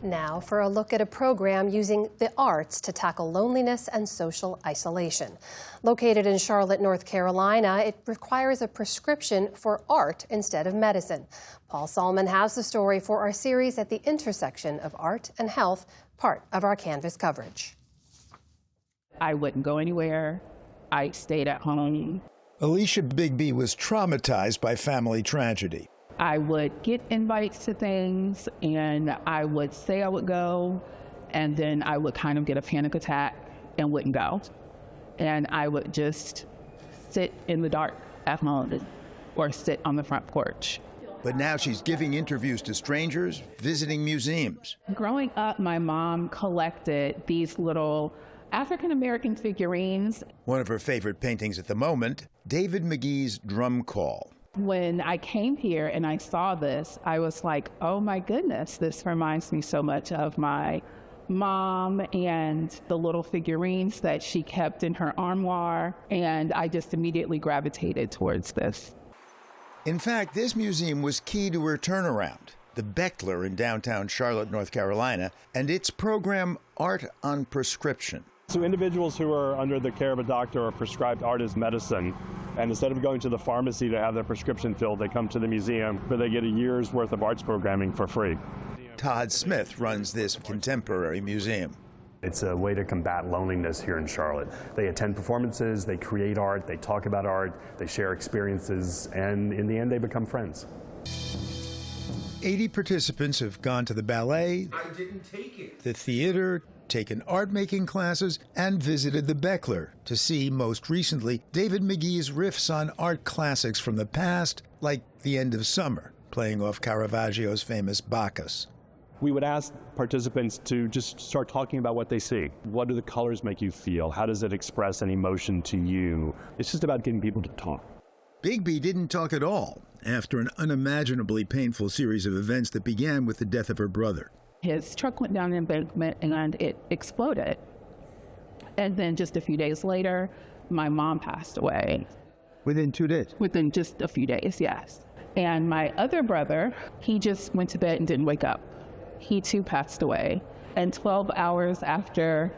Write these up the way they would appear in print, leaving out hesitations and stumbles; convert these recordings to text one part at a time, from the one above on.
Now for a look at a program using the arts to tackle loneliness and social isolation. Located in Charlotte, North Carolina, it requires a prescription for art instead of medicine. Paul Solman has the story for our series at the intersection of art and health, part of our Canvas coverage. I wouldn't go anywhere. I stayed at home. Alicia Bigby was traumatized by family tragedy. I would get invites to things, and I would say I would go, and then I would kind of get a panic attack and wouldn't go. And I would just sit in the dark at home or sit on the front porch. But now she's giving interviews to strangers, visiting museums. Growing up, my mom collected these little African-American figurines. One of her favorite paintings at the moment, David McGee's Drum Call. When I came here and I saw this, I was like, oh my goodness, this reminds me so much of my mom and the little figurines that she kept in her armoire, and I just immediately gravitated towards this. In fact, this museum was key to her turnaround, the Beckler in downtown Charlotte, North Carolina, and its program Art on Prescription. So individuals who are under the care of a doctor are prescribed art as medicine, and instead of going to the pharmacy to have their prescription filled, they come to the museum where they get a year's worth of arts programming for free. Todd Smith runs this contemporary museum. It's a way to combat loneliness here in Charlotte. They attend performances, they create art, they talk about art, they share experiences, and in the end they become friends. 80 participants have gone to the ballet, the theater, taken art-making classes, and visited the Beckler to see, most recently, David McGee's riffs on art classics from the past, like The End of Summer, playing off Caravaggio's famous Bacchus. We would ask participants to just start talking about what they see. What do the colors make you feel? How does it express an emotion to you? It's just about getting people to talk. Bigby didn't talk at all after an unimaginably painful series of events that began with the death of her brother. His truck went down an embankment and it exploded. And then just a few days later, my mom passed away. Within 2 days? Within just a few days, yes. And my other brother, he just went to bed and didn't wake up. He too passed away. And 12 hours after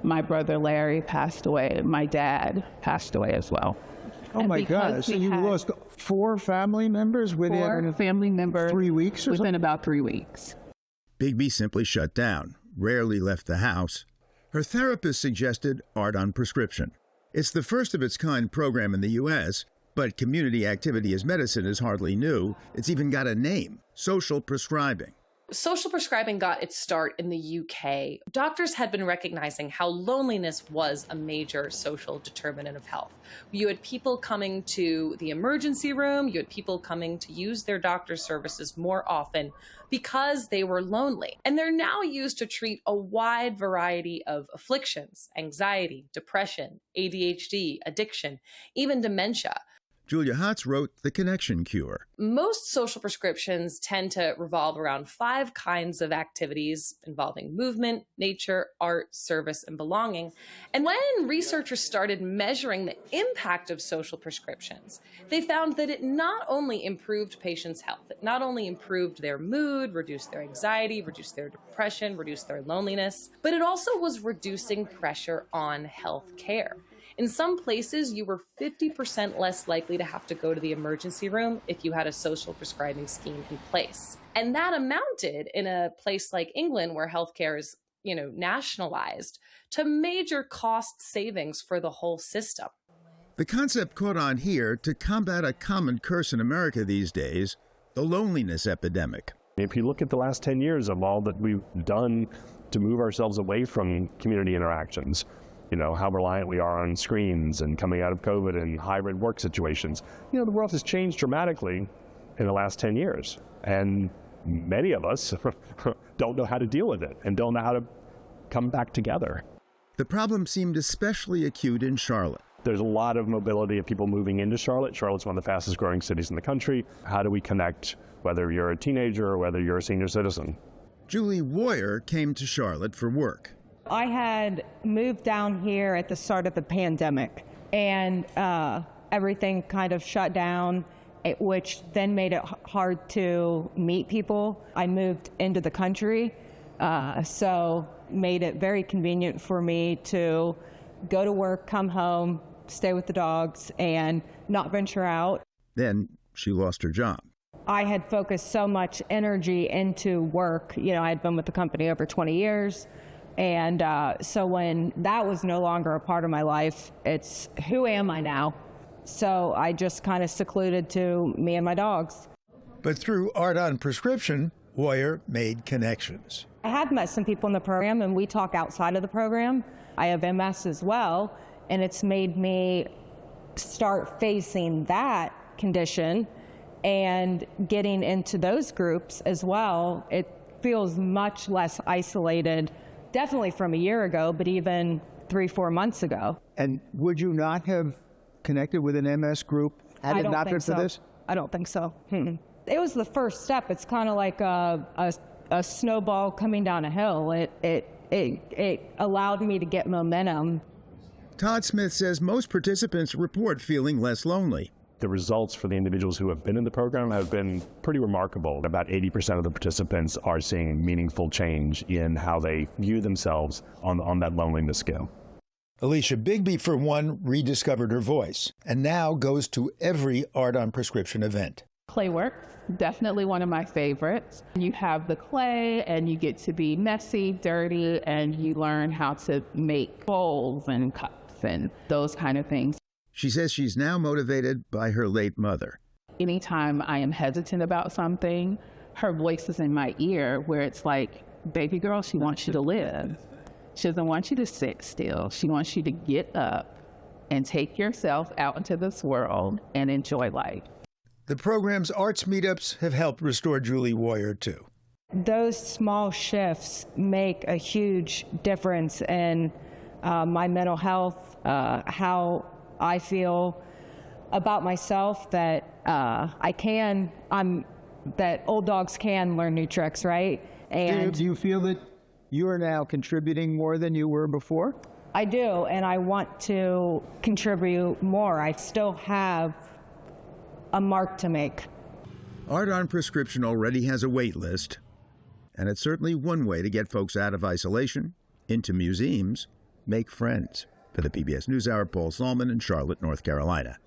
my brother Larry passed away, my dad passed away as well. Oh my God, so you lost 4 family members within 4 family members 3 weeks or within something? about 3 weeks. Bigby simply shut down, rarely left the house. Her therapist suggested art on prescription. It's the first of its kind program in the U.S., but community activity as medicine is hardly new. It's even got a name, social prescribing. Social prescribing got its start in the UK. Doctors had been recognizing how loneliness was a major social determinant of health. You had people coming to the emergency room, you had people coming to use their doctor's services more often because they were lonely. And they're now used to treat a wide variety of afflictions: anxiety, depression, ADHD, addiction, even dementia. Julia Hotz wrote The Connection Cure. Most social prescriptions tend to revolve around 5 kinds of activities involving movement, nature, art, service, and belonging. And when researchers started measuring the impact of social prescriptions, they found that it not only improved patients' health, it not only improved their mood, reduced their anxiety, reduced their depression, reduced their loneliness, but it also was reducing pressure on health care. In some places, you were 50% less likely to have to go to the emergency room if you had a social prescribing scheme in place. And that amounted, in a place like England, where healthcare is, nationalized, to major cost savings for the whole system. The concept caught on here to combat a common curse in America these days, the loneliness epidemic. If you look at the last 10 years of all that we've done to move ourselves away from community interactions, how reliant we are on screens and coming out of COVID and hybrid work situations. The world has changed dramatically in the last 10 years. And many of us don't know how to deal with it and don't know how to come back together. The problem seemed especially acute in Charlotte. There's a lot of mobility of people moving into Charlotte. Charlotte's one of the fastest growing cities in the country. How do we connect, whether you're a teenager or whether you're a senior citizen? Julie Woyer came to Charlotte for work. I had moved down here at the start of the pandemic, and everything kind of shut down, which then made it hard to meet people. I moved into the country So made it very convenient for me to go to work, come home, stay with the dogs, and not venture out. Then she lost her job. I had focused so much energy into work. You know, I had been with the company over 20 years. And so when that was no longer a part of my life, it's who am I now? So I just kind of secluded to me and my dogs. But through Art on Prescription, Warrior made connections. I had met some people in the program, and we talk outside of the program. I have MS as well, and it's made me start facing that condition and getting into those groups as well. It feels much less isolated, definitely from a year ago, but even 3-4 months ago. And would you not have connected with an MS group had it not been for this? I don't think so. It was the first step. It's kind of like a snowball coming down a hill. It allowed me to get momentum. Todd Smith says most participants report feeling less lonely. The results for the individuals who have been in the program have been pretty remarkable. About 80% of the participants are seeing meaningful change in how they view themselves on that loneliness scale. Alicia Bigby, for one, rediscovered her voice and now goes to every Art on Prescription event. Clay work, definitely one of my favorites. You have the clay and you get to be messy, dirty, and you learn how to make bowls and cups and those kind of things. She says she's now motivated by her late mother. Anytime I am hesitant about something, her voice is in my ear where it's like, baby girl, she wants you to live. She doesn't want you to sit still. She wants you to get up and take yourself out into this world and enjoy life. The program's arts meetups have helped restore Julie Warrior, too. Those small shifts make a huge difference in my mental health, how I feel about myself, that that old dogs can learn new tricks, right? And do you feel that you are now contributing more than you were before? I do, and I want to contribute more. I still have a mark to make. Art on Prescription already has a wait list, and it's certainly one way to get folks out of isolation, into museums, make friends. For the PBS News Hour, Paul Solman in Charlotte, North Carolina.